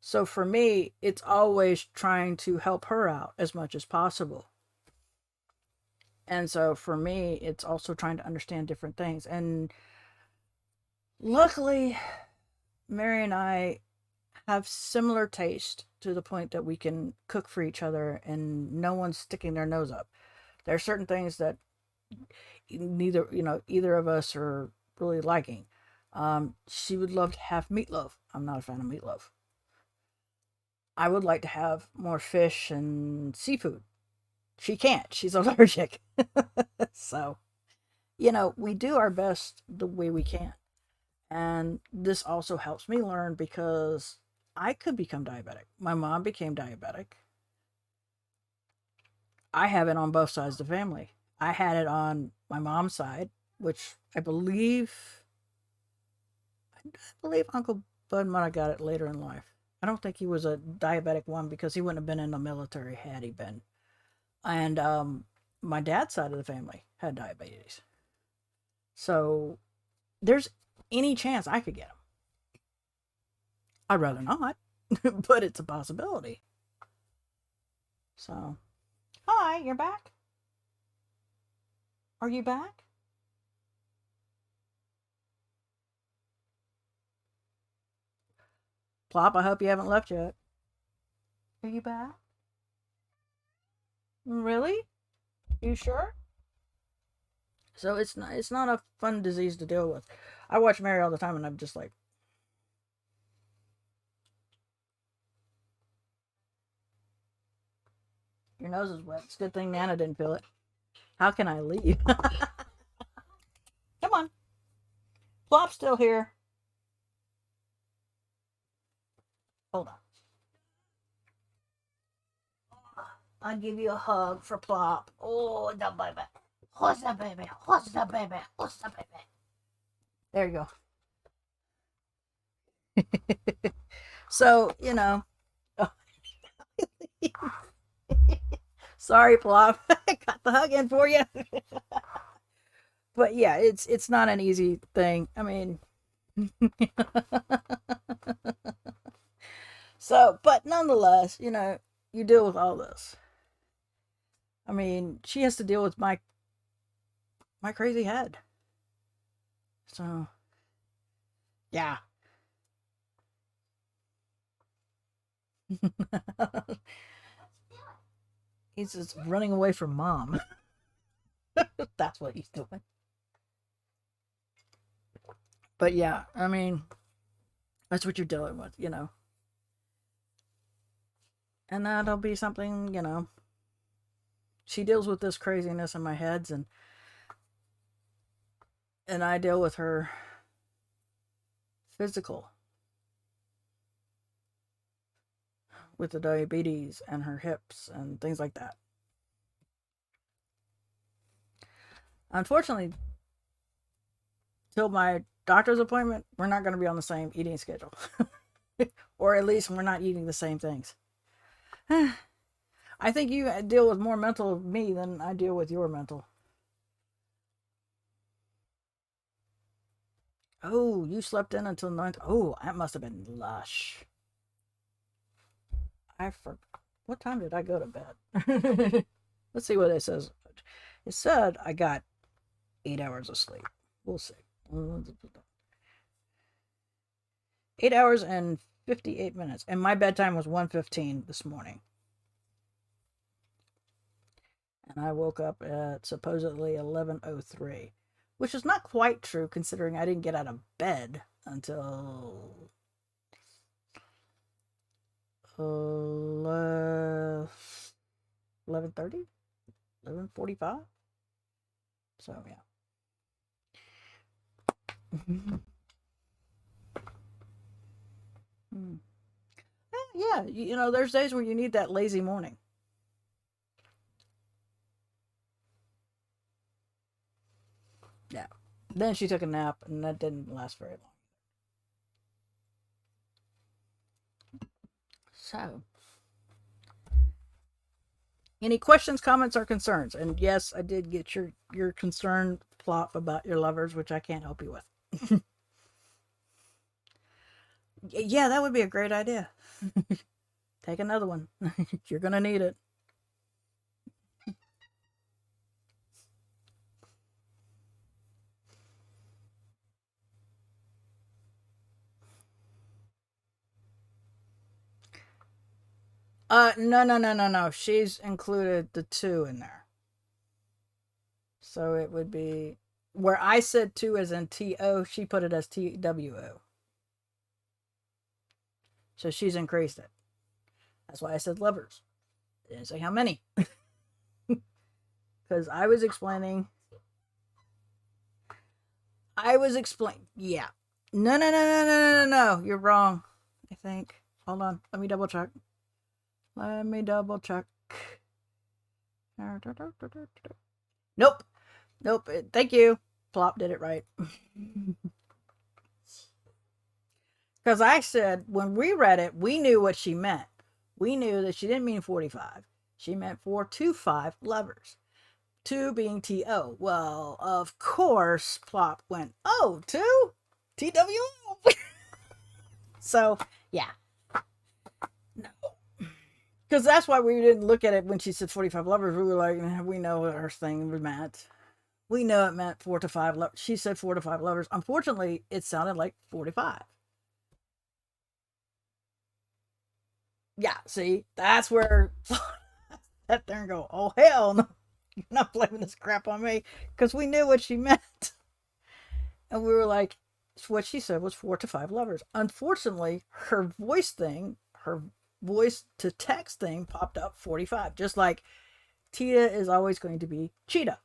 So for me, it's always trying to help her out as much as possible. And so for me, it's also trying to understand different things. And luckily, Mary and I have similar taste to the point that we can cook for each other and no one's sticking their nose up. There are certain things that either of us are really liking. She would love to have meatloaf. I'm not a fan of meatloaf. I would like to have more fish and seafood. She can't. She's allergic. So, we do our best the way we can. And this also helps me learn because I could become diabetic. My mom became diabetic. I have it on both sides of the family. I had it on my mom's side, which I believe Uncle Bud might have got it later in life. I don't think he was a diabetic one because he wouldn't have been in the military had he been. And my dad's side of the family had diabetes. So there's any chance I could get him. I'd rather not, but it's a possibility. So, hi, you're back? Are you back? Plop, I hope you haven't left yet. Are you back? Really? You sure? So it's not a fun disease to deal with. I watch Mary all the time and I'm just like, your nose is wet. It's a good thing Nana didn't feel it. How can I leave? Come on. Plop's still here. Hold on. I'll give you a hug for Plop. Oh, the baby. Who's the baby? Who's the baby? Who's the baby? There you go. So, sorry, Plop. I got the hug in for you. But yeah, it's not an easy thing. I mean, so, but nonetheless, you deal with all this. I mean, she has to deal with my crazy head. So, yeah. He's just running away from mom. That's what he's doing. But yeah, I mean, that's what you're dealing with, you know. And that'll be something, you know. She deals with this craziness in my heads, and I deal with her physical, with the diabetes and her hips and things like that. Unfortunately, till my doctor's appointment, we're not going to be on the same eating schedule. Or at least we're not eating the same things. I think you deal with more mental of me than I deal with your mental. Oh, you slept in until 9. Oh, that must have been lush. I forgot. What time did I go to bed? Let's see what it says. It said I got 8 hours of sleep. We'll see. 8 hours and 58 minutes. And my bedtime was 1:15 this morning. And I woke up at supposedly 11:03, which is not quite true considering I didn't get out of bed until 11:30, 11:45. So yeah. Yeah, you know, there's days where you need that lazy morning. Yeah. Then she took a nap, and that didn't last very long. So, any questions, comments, or concerns? And yes, I did get your concern, Plop, about your lovers, which I can't help you with. Yeah, that would be a great idea. Take another one. You're gonna need it. No. She's included the 2 in there. So it would be where I said 2 as in TO, she put it as TWO. So she's increased it. That's why I said lovers. I didn't say how many. Because I was explaining. Yeah. No. You're wrong. I think. Hold on. Let me double check. Nope. Thank you. Plop did it right. Because I said, when we read it, we knew what she meant. We knew that she didn't mean 45. She meant 4 to 5 lovers. 2 being TO. Well, of course, Plop went, oh, 2? TWO. So, yeah. No. Because that's why we didn't look at it when she said 45 lovers. We were like, we know what her thing meant. We know it meant 4 to 5 lovers. She said 4 to 5 lovers. Unfortunately, it sounded like 45. Yeah, see, that's where sit there and go, oh, hell no. You're not blaming this crap on me. Because we knew what she meant. And we were like, what she said was 4 to 5 lovers. Unfortunately, her voice to text thing popped up 45. Just like Tita is always going to be Cheetah.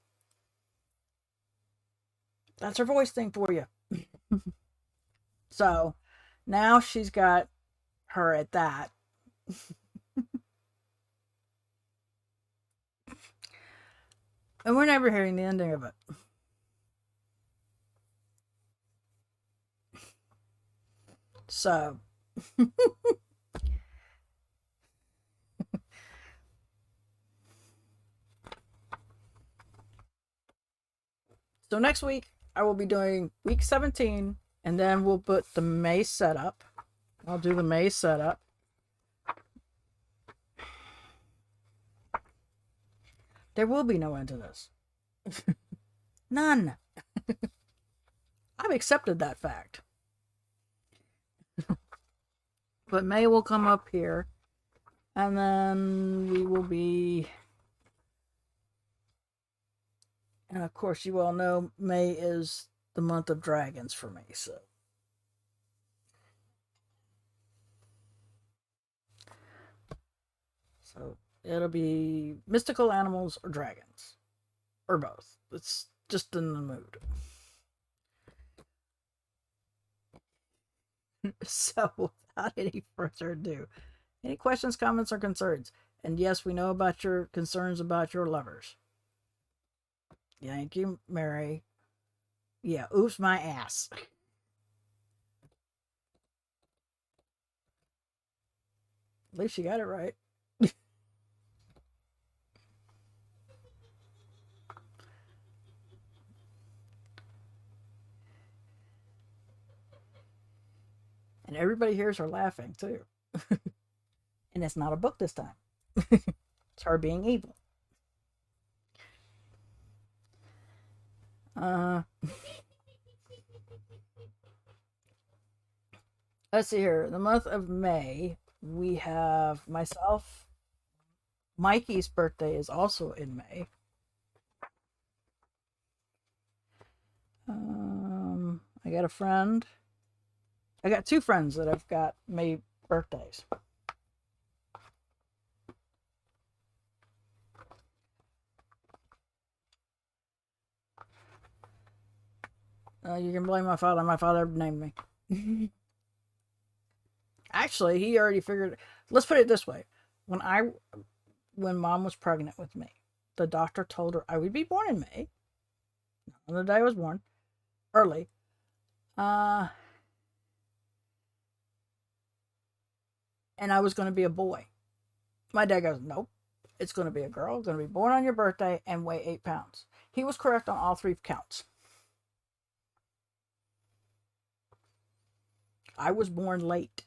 That's her voice thing for you. So now she's got her at that. And we're never hearing the ending of it. So so next week I will be doing week 17, and then we'll put the May setup. I'll do the May setup. There will be no end to this. None. I've accepted that fact. But May will come up here, and then we will be And of course, you all know May is the month of dragons for me, so it'll be mystical animals or dragons or both. It's just in the mood. So, without any further ado, any questions, comments, or concerns? And yes, we know about your concerns about your lovers. Thank you, Mary. Yeah, oops, my ass. At least you got it right. And everybody hears her laughing, too. And it's not a book this time, it's her being evil. Uh, let's see here. The month of May, we have myself. Mikey's birthday is also in May. I got a friend. I got two friends that have got May birthdays. You can blame my father. My father named me. Actually, he already figured. Let's put it this way: when Mom was pregnant with me, the doctor told her I would be born in May. On the day I was born, early. And I was going to be a boy. My dad goes, nope, it's going to be a girl. It's going to be born on your birthday and weigh 8 pounds. He was correct on all 3 counts. I was born late.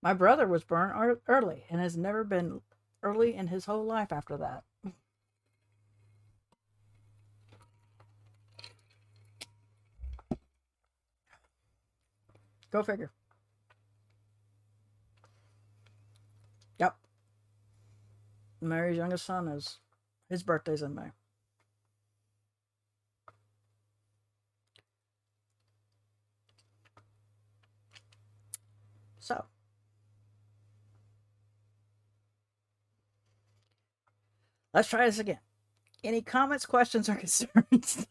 My brother was born early and has never been early in his whole life after that. Go figure. Yep. Mary's youngest son is his birthday's in May. So, let's try this again. Any comments, questions, or concerns?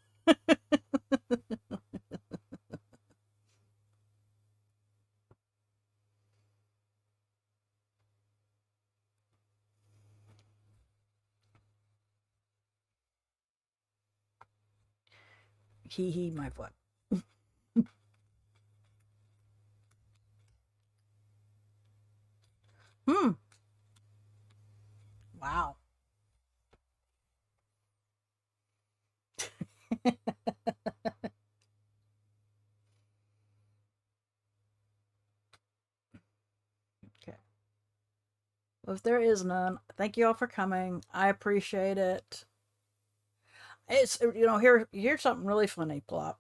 He, my foot. Wow. Okay. Well, if there is none, thank you all for coming. I appreciate it. It's here's something really funny, Plop.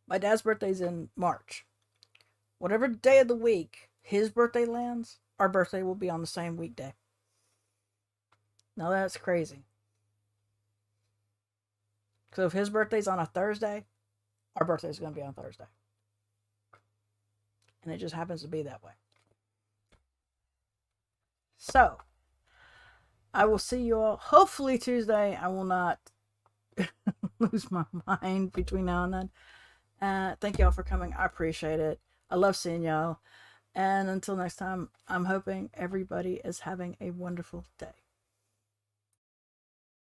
My dad's birthday's in March. Whatever day of the week his birthday lands, our birthday will be on the same weekday. Now that's crazy. So if his birthday's on a Thursday, our birthday's going to be on Thursday. And it just happens to be that way. So, I will see you all hopefully Tuesday. I will not lose my mind between now and then. Thank y'all for coming. I appreciate it. I love seeing y'all. And until next time, I'm hoping everybody is having a wonderful day.